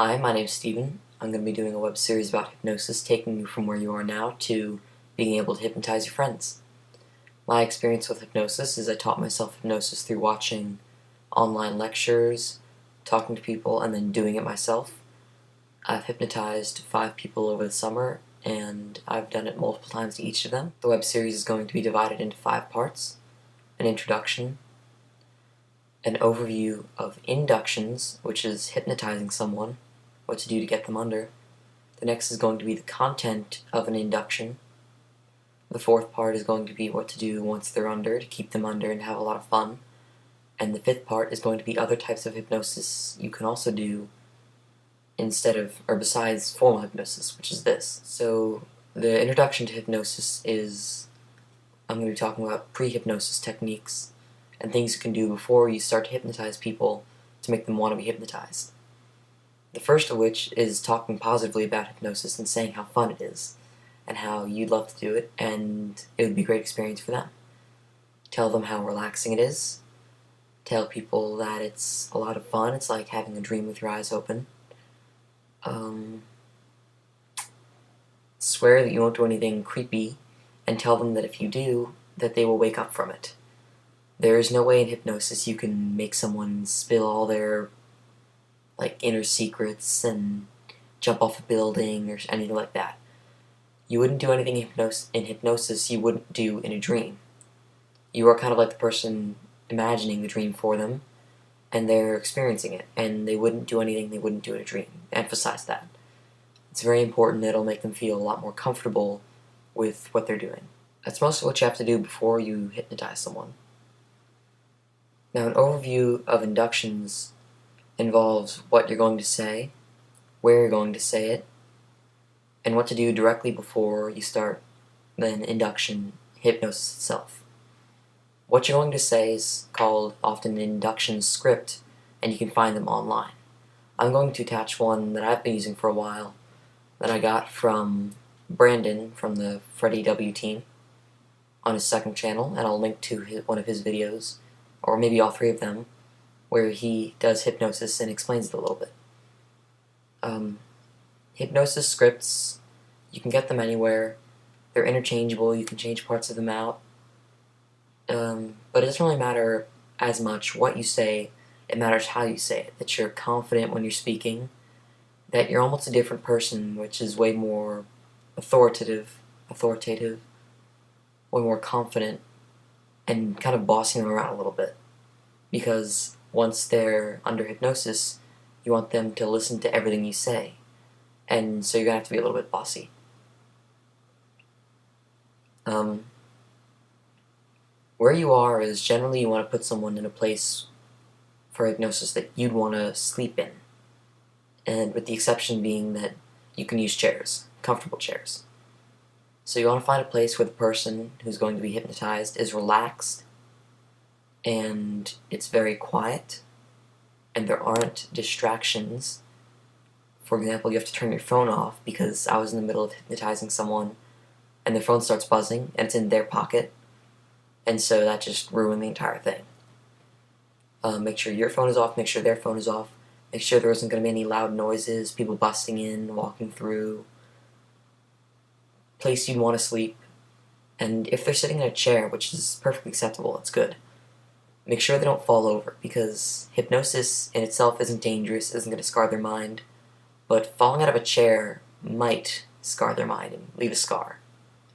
Hi, my name's Steven. I'm going to be doing a web series about hypnosis, taking you from where you are now to being able to hypnotize your friends. My experience with hypnosis is I taught myself hypnosis through watching online lectures, talking to people, and then doing it myself. I've hypnotized 5 people over the summer, and I've done it multiple times to each of them. The web series is going to be divided into 5 parts: an introduction, an overview of inductions, which is hypnotizing someone, what to do to get them under. The next is going to be the content of an induction. The 4th part is going to be what to do once they're under, to keep them under and have a lot of fun. And the 5th part is going to be other types of hypnosis you can also do instead of, or besides formal hypnosis, which is this. So the introduction to hypnosis is, I'm going to be talking about pre-hypnosis techniques and things you can do before you start to hypnotize people to make them want to be hypnotized. The first of which is talking positively about hypnosis and saying how fun it is, and how you'd love to do it, and it would be a great experience for them. Tell them how relaxing it is. Tell people that it's a lot of fun. It's like having a dream with your eyes open. Swear that you won't do anything creepy, and tell them that if you do, that they will wake up from it. There is no way in hypnosis you can make someone spill all their inner secrets and jump off a building or anything like that. You wouldn't do anything in hypnosis you wouldn't do in a dream. You are kind of like the person imagining the dream for them, and they're experiencing it, and they wouldn't do anything they wouldn't do in a dream. Emphasize that. It's very important that it'll make them feel a lot more comfortable with what they're doing. That's most of what you have to do before you hypnotize someone. Now, an overview of inductions involves what you're going to say, where you're going to say it, and what to do directly before you start the induction hypnosis itself. What you're going to say is called often an induction script, and you can find them online. I'm going to attach one that I've been using for a while that I got from Brandon from the Freddie W team on his second channel, and I'll link to one of his videos, or maybe all 3 of them, where he does hypnosis and explains it a little bit. Hypnosis scripts, you can get them anywhere. They're interchangeable, you can change parts of them out. But it doesn't really matter as much what you say, it matters how you say it. That you're confident when you're speaking, that you're almost a different person, which is way more authoritative, way more confident, and kind of bossing them around a little bit. Because once they're under hypnosis, you want them to listen to everything you say, and so you're going to have to be a little bit bossy. Where you are is generally you want to put someone in a place for hypnosis that you'd want to sleep in, and with the exception being that you can use chairs, comfortable chairs. So you want to find a place where the person who's going to be hypnotized is relaxed, and it's very quiet, and there aren't distractions. For example, you have to turn your phone off because I was in the middle of hypnotizing someone and their phone starts buzzing and it's in their pocket, and so that just ruined the entire thing. Make sure your phone is off, make sure their phone is off, make sure there isn't going to be any loud noises, people busting in, walking through, place you'd want to sleep, and if they're sitting in a chair, which is perfectly acceptable, it's good. Make sure they don't fall over, because hypnosis in itself isn't dangerous, isn't going to scar their mind, but falling out of a chair might scar their mind and leave a scar,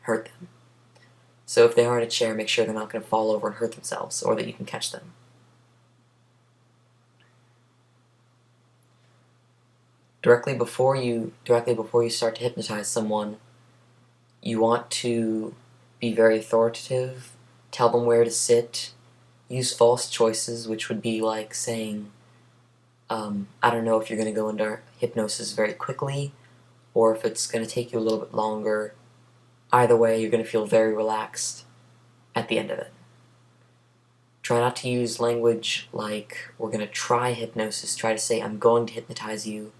hurt them. So if they are in a chair, make sure they're not going to fall over and hurt themselves, or that you can catch them. Directly before you start to hypnotize someone, you want to be very authoritative, tell them where to sit, use false choices, which would be like saying, I don't know if you're going to go into hypnosis very quickly, or if it's going to take you a little bit longer. Either way, you're going to feel very relaxed at the end of it. Try not to use language like, we're going to try hypnosis. Try to say, I'm going to hypnotize you.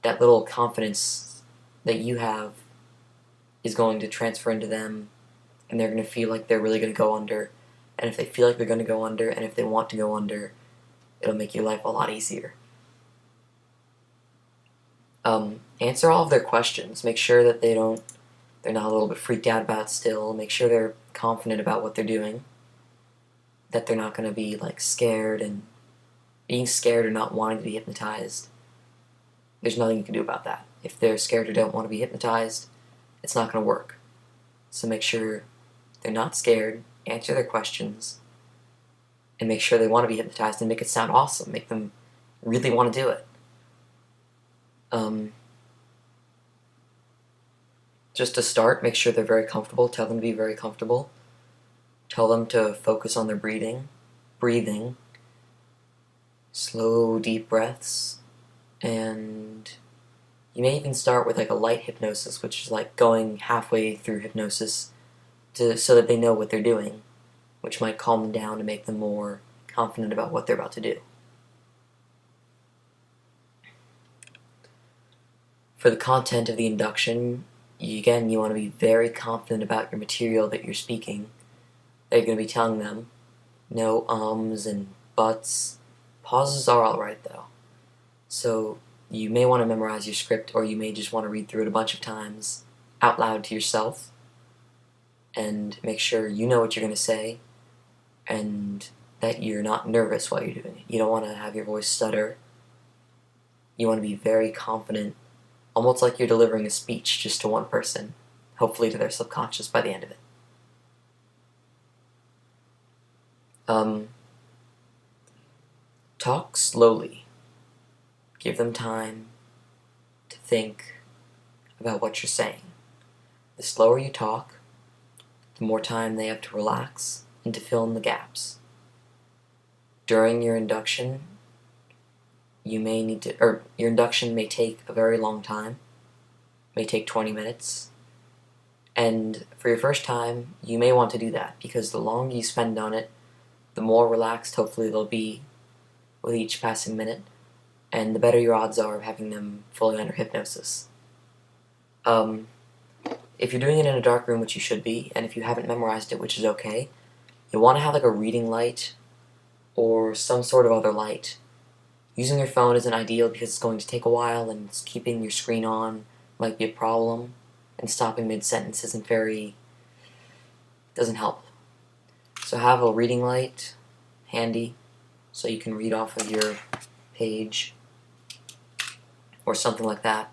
That little confidence that you have is going to transfer into them, and they're going to feel like they're really going to go under. And if they feel like they're going to go under, and if they want to go under, it'll make your life a lot easier. Answer all of their questions. Make sure that they're not a little bit freaked out about it still. Make sure they're confident about what they're doing. That they're not going to be like scared and being scared or not wanting to be hypnotized. There's nothing you can do about that. If they're scared or don't want to be hypnotized, it's not going to work. So make sure they're not scared, answer their questions, and make sure they want to be hypnotized and make it sound awesome. Make them really want to do it. Just to start, make sure they're very comfortable. Tell them to be very comfortable. Tell them to focus on their breathing, slow, deep breaths, and you may even start with like a light hypnosis, which is like going halfway through hypnosis so that they know what they're doing, which might calm them down and make them more confident about what they're about to do. For the content of the induction, again, you want to be very confident about your material that you're speaking. That you're going to be telling them. No ums and buts. Pauses are alright though. So you may want to memorize your script, or you may just want to read through it a bunch of times out loud to yourself and make sure you know what you're going to say and that you're not nervous while you're doing it. You don't want to have your voice stutter. You want to be very confident, almost like you're delivering a speech just to one person, hopefully to their subconscious by the end of it. Talk slowly. Give them time to think about what you're saying. The slower you talk, the more time they have to relax and to fill in the gaps. During your induction, your induction may take a very long time, may take 20 minutes, and for your first time, you may want to do that, because the longer you spend on it, the more relaxed hopefully they'll be with each passing minute, and the better your odds are of having them fully under hypnosis. If you're doing it in a dark room, which you should be, and if you haven't memorized it, which is okay, you'll want to have like a reading light or some sort of other light. Using your phone isn't ideal because it's going to take a while, and keeping your screen on might be a problem, and stopping mid-sentence doesn't help. So have a reading light handy so you can read off of your page or something like that.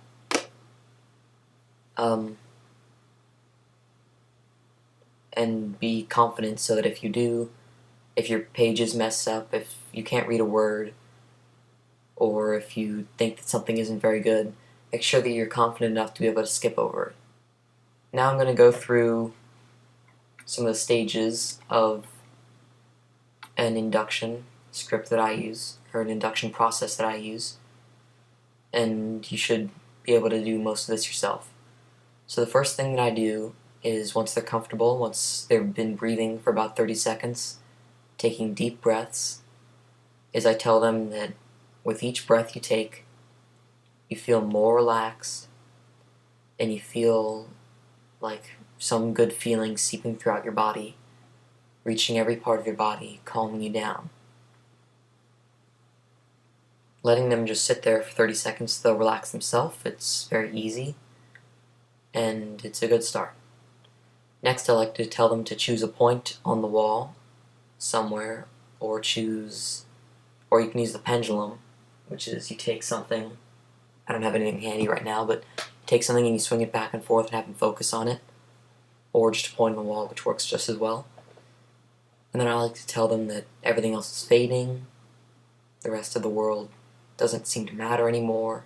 And be confident so that if your pages mess up, if you can't read a word, or if you think that something isn't very good, make sure that you're confident enough to be able to skip over it. Now I'm going to go through some of the stages of an induction script that I use, or an induction process that I use, and you should be able to do most of this yourself. So the first thing that I do is, once they're comfortable, once they've been breathing for about 30 seconds, taking deep breaths, is I tell them that with each breath you take, you feel more relaxed, and you feel like some good feeling seeping throughout your body, reaching every part of your body, calming you down. Letting them just sit there for 30 seconds, they'll relax themselves. It's very easy, and it's a good start. Next, I like to tell them to choose a point on the wall somewhere, or you can use the pendulum, which is you take something, I don't have anything handy right now, but you take something and you swing it back and forth and have them focus on it, or just a point on the wall, which works just as well. And then I like to tell them that everything else is fading, the rest of the world doesn't seem to matter anymore,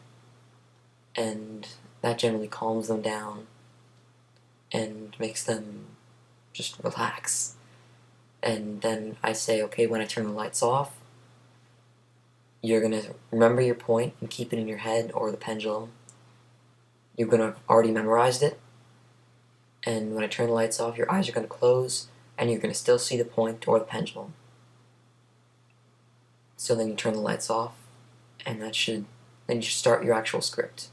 and that generally calms them down and makes them just relax. And then I say, okay, when I turn the lights off, you're going to remember your point and keep it in your head, or the pendulum. You're going to have already memorized it, and when I turn the lights off, your eyes are going to close, and you're going to still see the point or the pendulum. So then you turn the lights off, and then you should start your actual script.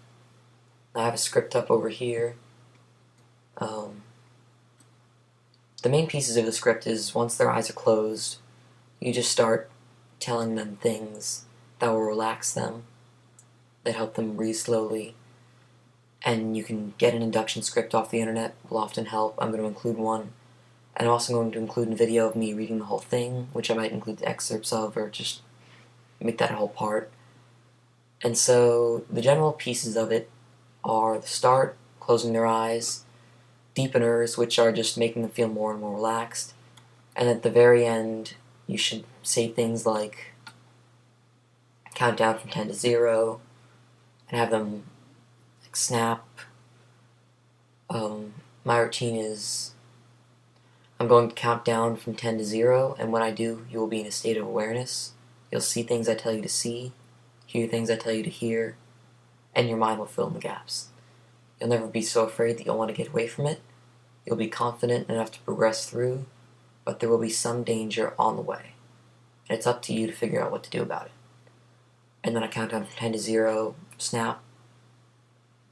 I have a script up over here. The main pieces of the script is, once their eyes are closed, you just start telling them things that will relax them, that help them breathe slowly, and you can get an induction script off the internet. Will often help. I'm going to include one, and I'm also going to include a video of me reading the whole thing, which I might include excerpts of, or just make that a whole part. And so the general pieces of it are the start, closing their eyes, deepeners, which are just making them feel more and more relaxed, and at the very end you should say things like count down from 10 to 0 and have them like snap. My routine is I'm going to count down from 10 to 0, and when I do, you will be in a state of awareness. You'll see things I tell you to see, hear things I tell you to hear, and your mind will fill in the gaps. You'll never be so afraid that you'll want to get away from it. You'll be confident enough to progress through, but there will be some danger on the way. And it's up to you to figure out what to do about it. And then I count down from 10 to 0, snap.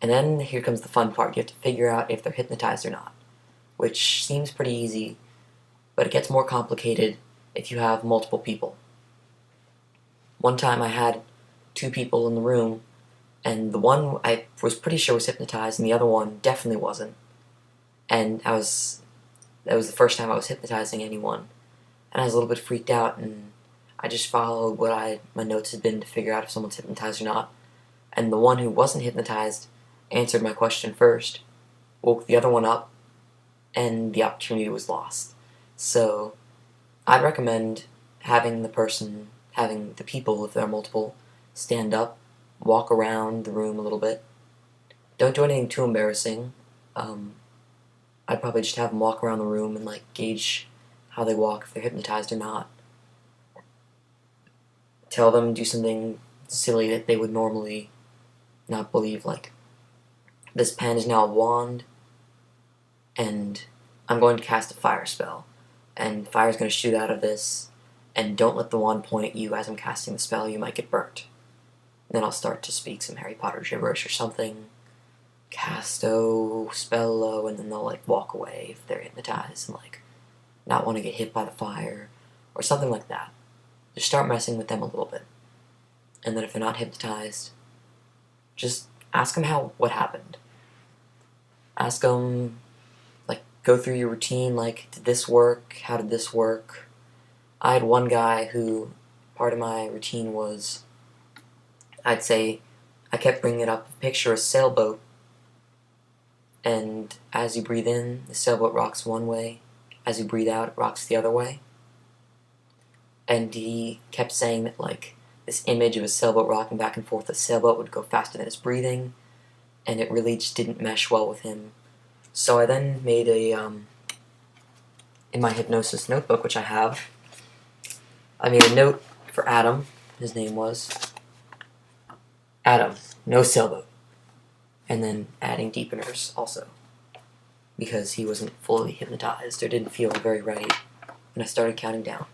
And then here comes the fun part. You have to figure out if they're hypnotized or not, which seems pretty easy, but it gets more complicated if you have multiple people. One time I had 2 people in the room, and the one I was pretty sure was hypnotized, and the other one definitely wasn't. And that was the first time I was hypnotizing anyone, and I was a little bit freaked out, and I just followed what my notes had been to figure out if someone's hypnotized or not. And the one who wasn't hypnotized answered my question first, woke the other one up, and the opportunity was lost. So I'd recommend having the people, if there are multiple, stand up, walk around the room a little bit. Don't do anything too embarrassing. I'd probably just have them walk around the room and gauge how they walk, if they're hypnotized or not. Tell them do something silly that they would normally not believe, like, this pen is now a wand, and I'm going to cast a fire spell, and fire's going to shoot out of this, and don't let the wand point at you as I'm casting the spell, you might get burnt. And then I'll start to speak some Harry Potter gibberish or something, casto, spello, and then they'll walk away if they're hypnotized and not want to get hit by the fire, or something like that. Just start messing with them a little bit. And then if they're not hypnotized, just ask them what happened. Ask them, go through your routine, did this work? How did this work? I had one guy who, part of my routine was, I'd say, I kept bringing it up, picture a sailboat, and as you breathe in, the sailboat rocks one way, as you breathe out, it rocks the other way. And he kept saying that, this image of a sailboat rocking back and forth, the sailboat would go faster than its breathing, and it really just didn't mesh well with him. So I then made in my hypnosis notebook, which I have, I made a note for Adam. His name was Adam, no sailboat. And then adding deepeners also, because he wasn't fully hypnotized or didn't feel very ready when I started counting down.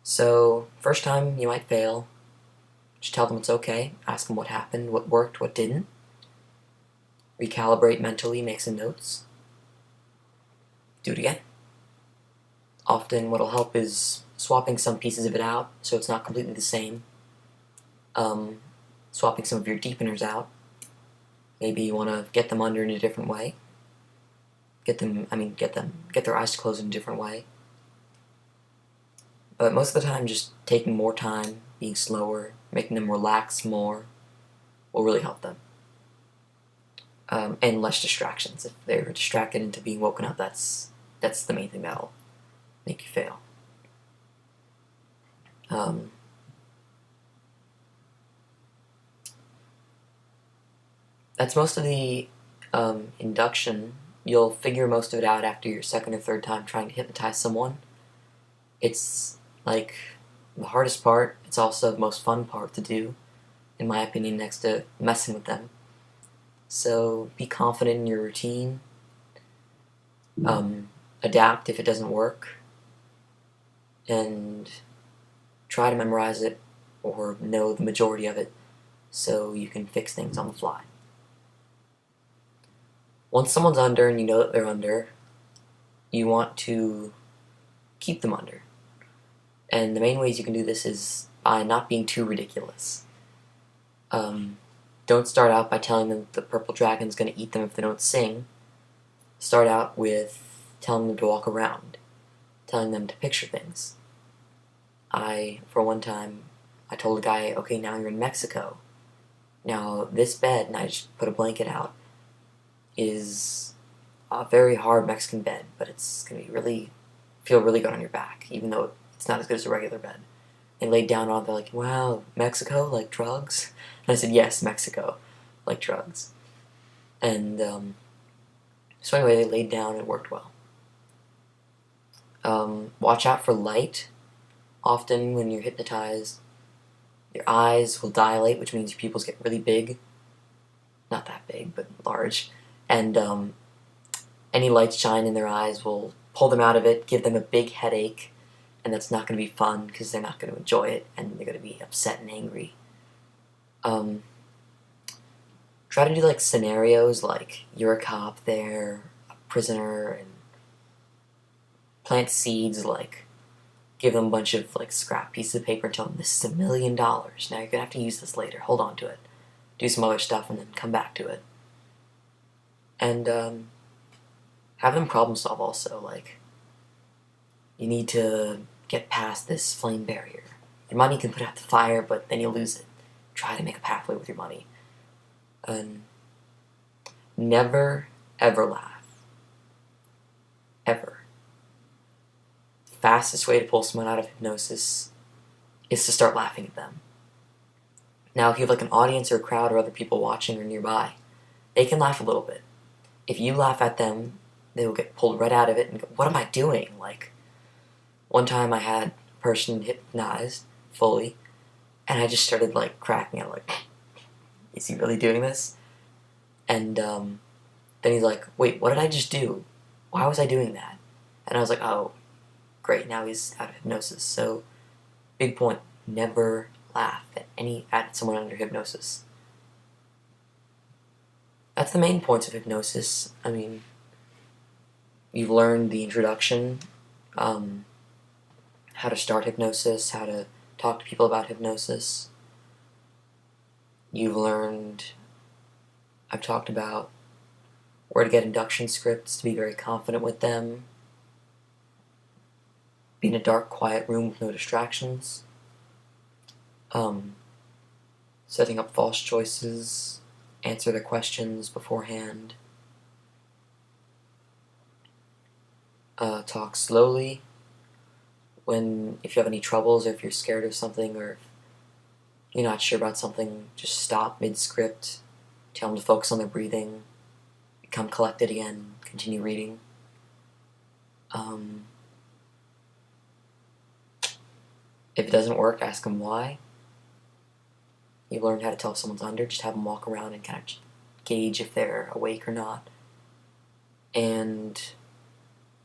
So, first time you might fail, just tell them it's okay, ask them what happened, what worked, what didn't. Recalibrate mentally, make some notes. Do it again. Often what'll help is swapping some pieces of it out so it's not completely the same. Swapping some of your deepeners out. Maybe you want to get them under in a different way. Get their eyes closed in a different way. But most of the time, just taking more time, being slower, making them relax more, will really help them. And less distractions. If they're distracted into being woken up, that's the main thing that'll make you fail. That's most of the induction. You'll figure most of it out after your second or third time trying to hypnotize someone. It's the hardest part. It's also the most fun part to do, in my opinion, next to messing with them. So be confident in your routine. Adapt if it doesn't work, and try to memorize it or know the majority of it so you can fix things on the fly. Once someone's under and you know that they're under, you want to keep them under. And the main ways you can do this is by not being too ridiculous. Don't start out by telling them the purple dragon's going to eat them if they don't sing. Start out with telling them to walk around, telling them to picture things. For one time, I told a guy, okay, now you're in Mexico. Now, this bed, and I just put a blanket out, is a very hard Mexican bed, but it's going to feel really good on your back, even though it's not as good as a regular bed. They laid down on it, they're like, wow, Mexico, like drugs? And I said, yes, Mexico, like drugs. And so anyway, they laid down and it worked well. Watch out for light. Often when you're hypnotized, your eyes will dilate, which means your pupils get really big. Not that big, but large. And any light shine in their eyes will pull them out of it, give them a big headache, and that's not going to be fun because they're not going to enjoy it and they're going to be upset and angry. Try to do like scenarios like you're a cop, they're a prisoner, and plant seeds like give them a bunch of like scrap pieces of paper and tell them this is $1 million. Now you're going to have to use this later. Hold on to it. Do some other stuff and then come back to it. And have them problem solve also. Like, you need to get past this flame barrier. Your money can put out the fire, but then you'll lose it. Try to make a pathway with your money. And never, ever laugh. Ever. The fastest way to pull someone out of hypnosis is to start laughing at them. Now, if you have like an audience or a crowd or other people watching or nearby, they can laugh a little bit. If you laugh at them, they will get pulled right out of it and go, what am I doing? Like, one time I had a person hypnotized fully, and I just started like cracking out, like, is he really doing this? And then he's like, wait, what did I just do? Why was I doing that? And I was like, oh, great, now he's out of hypnosis. So, big point, never laugh at someone under hypnosis. That's the main points of hypnosis. I mean, you've learned the introduction, how to start hypnosis, how to talk to people about hypnosis. You've learned, I've talked about where to get induction scripts, to be very confident with them, be in a dark, quiet room with no distractions, setting up false choices, answer their questions beforehand, talk slowly if you have any troubles or if you're scared of something or if you're not sure about something, just stop mid-script, tell them to focus on their breathing, become collected again, continue reading. If it doesn't work, ask them why. You've learned how to tell if someone's under, just have them walk around and kind of gauge if they're awake or not. And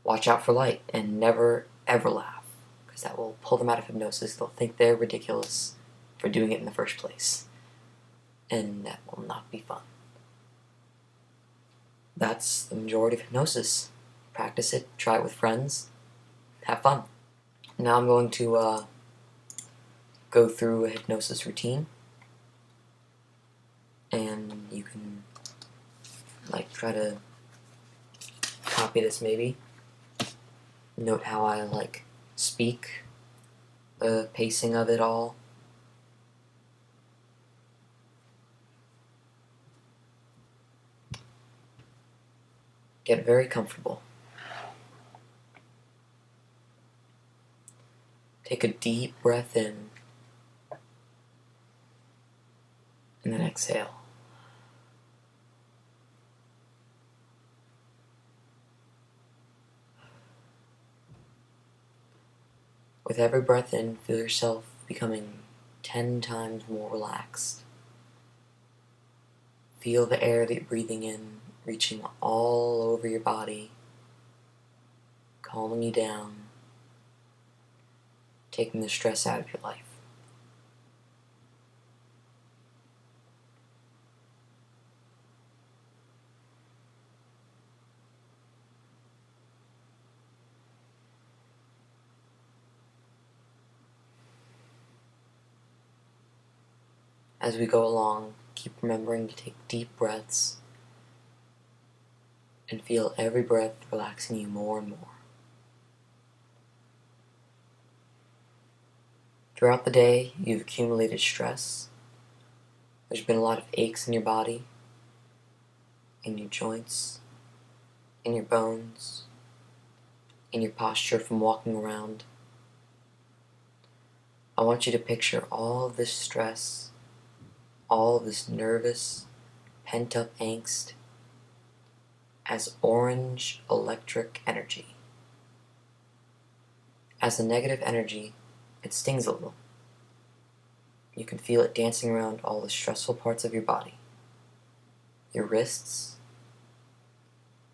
watch out for light, and never, ever laugh, because that will pull them out of hypnosis. They'll think they're ridiculous for doing it in the first place, and that will not be fun. That's the majority of hypnosis. Practice it, try it with friends, have fun. Now I'm going to go through a hypnosis routine, and you can like try to copy this maybe. Note how I like speak, the pacing of it all. Get very comfortable. Take a deep breath in, and then exhale. With every breath in, feel yourself becoming 10 times more relaxed. Feel the air that you're breathing in reaching all over your body, calming you down, taking the stress out of your life. As we go along, keep remembering to take deep breaths and feel every breath relaxing you more and more. Throughout the day, you've accumulated stress. There's been a lot of aches in your body, in your joints, in your bones, in your posture from walking around. I want you to picture all of this stress, all of this nervous, pent-up angst as orange electric energy. As a negative energy, it stings a little. You can feel it dancing around all the stressful parts of your body. Your wrists,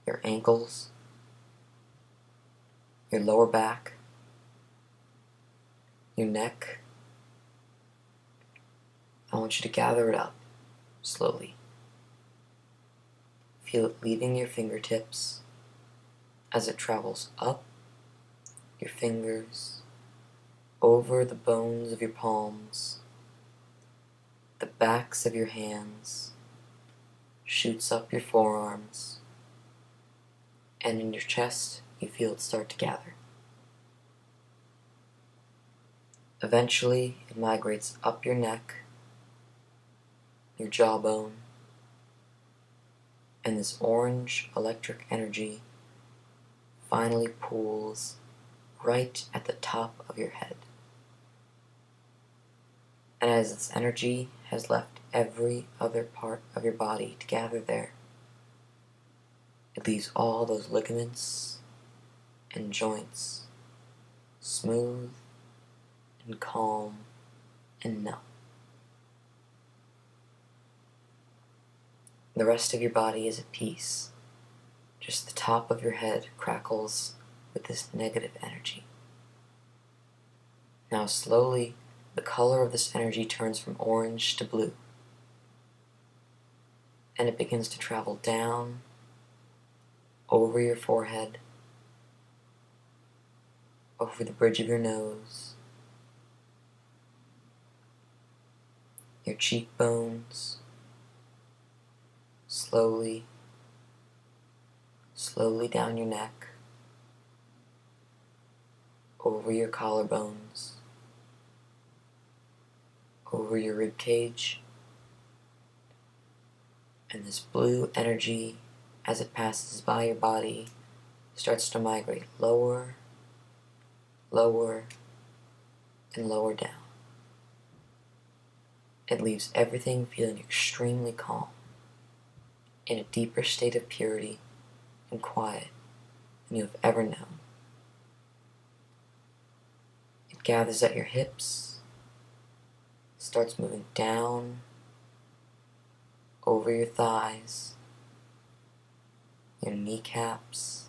your ankles, your lower back, your neck. I want you to gather it up slowly. Feel it leaving your fingertips as it travels up your fingers, over the bones of your palms, the backs of your hands, shoots up your forearms, and in your chest you feel it start to gather. Eventually it migrates up your neck, your jawbone, and this orange electric energy finally pools right at the top of your head. And as this energy has left every other part of your body to gather there, it leaves all those ligaments and joints smooth and calm and numb. The rest of your body is at peace. Just the top of your head crackles with this negative energy. Now slowly, the color of this energy turns from orange to blue, and it begins to travel down over your forehead, over the bridge of your nose, your cheekbones, slowly down your neck, over your collarbones, over your rib cage, and this blue energy, as it passes by your body, starts to migrate lower, lower, and lower down. It leaves everything feeling extremely calm, in a deeper state of purity and quiet than you have ever known. It gathers at your hips, starts moving down over your thighs, your kneecaps,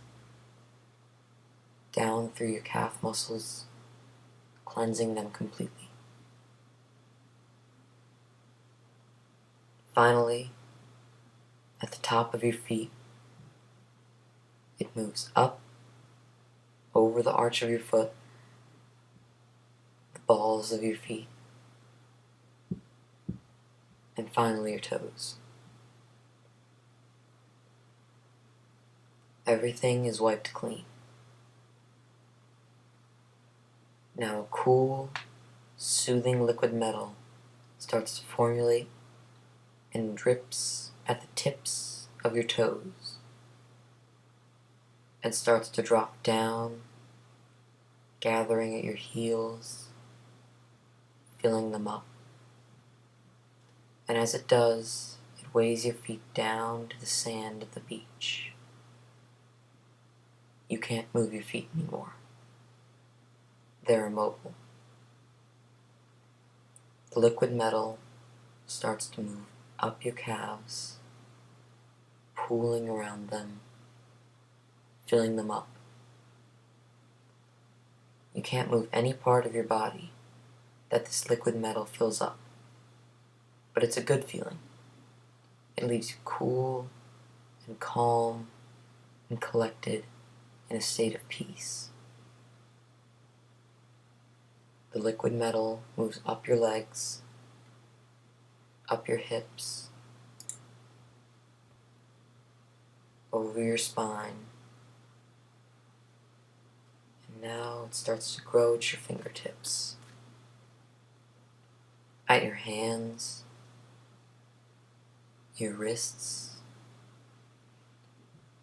down through your calf muscles, cleansing them completely. Finally, at the top of your feet, it moves up over the arch of your foot, the balls of your feet, and finally your toes. Everything is wiped clean. Now a cool, soothing liquid metal starts to formulate and drips at the tips of your toes and starts to drop down, gathering at your heels, filling them up. And as it does, it weighs your feet down to the sand of the beach. You can't move your feet anymore. They're immobile. The liquid metal starts to move up your calves, pooling around them, filling them up. You can't move any part of your body that this liquid metal fills up, but it's a good feeling. It leaves you cool and calm and collected in a state of peace. The liquid metal moves up your legs, up your hips, over your spine, and now it starts to grow at your fingertips, at your hands, your wrists,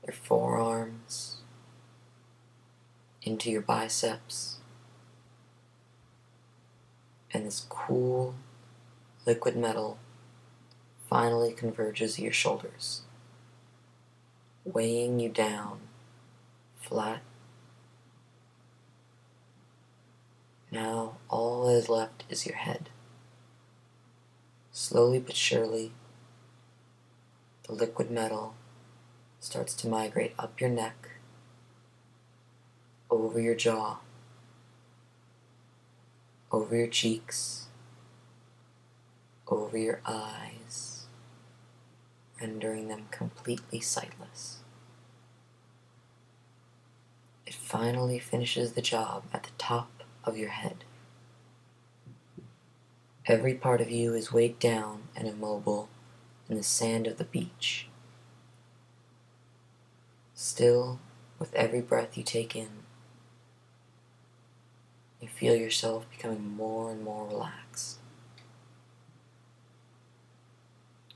your forearms, into your biceps, and this cool liquid metal finally converges at your shoulders, weighing you down flat. Now all that is left is your head. Slowly but surely, the liquid metal starts to migrate up your neck, over your jaw, over your cheeks, over your eyes, rendering them completely sightless. It finally finishes the job at the top of your head. Every part of you is weighed down and immobile in the sand of the beach. Still, with every breath you take in, you feel yourself becoming more and more relaxed.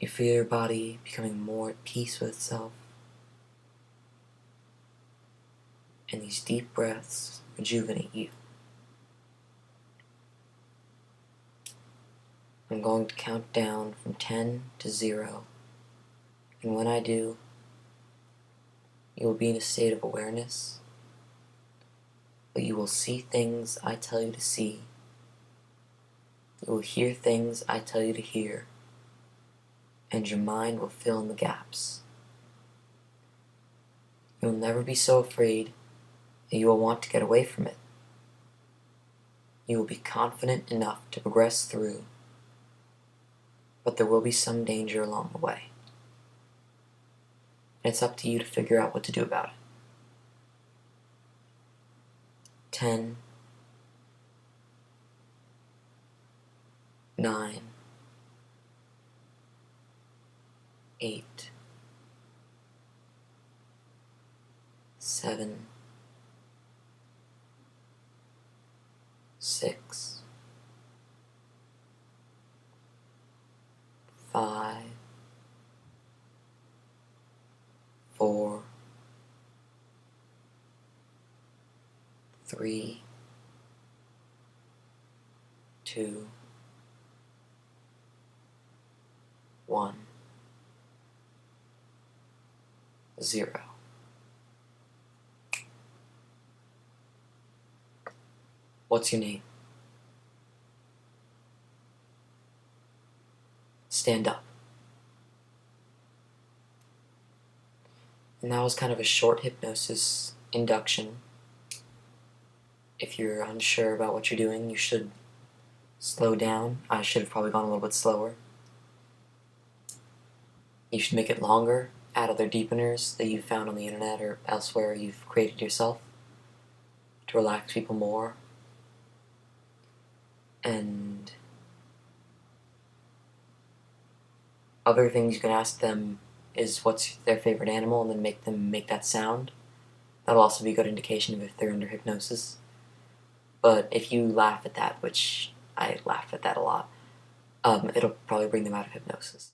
You feel your body becoming more at peace with itself. And these deep breaths rejuvenate you. I'm going to count down from 10 to 0, and when I do, you will be in a state of awareness, but you will see things I tell you to see. You will hear things I tell you to hear, and your mind will fill in the gaps. You will never be so afraid that you will want to get away from it. You will be confident enough to progress through, but there will be some danger along the way. And it's up to you to figure out what to do about it. 10, 9, 8, 7, 6, 5, 4, 3, 2, 1, 0. What's your name? Stand up. And that was kind of a short hypnosis induction. If you're unsure about what you're doing, you should slow down. I should have probably gone a little bit slower. You should make it longer, add other deepeners that you've found on the internet or elsewhere you've created yourself to relax people more. And other things you can ask them is what's their favorite animal, and then make them make that sound. That'll also be a good indication of if they're under hypnosis. But if you laugh at that, which I laugh at that a lot, it'll probably bring them out of hypnosis.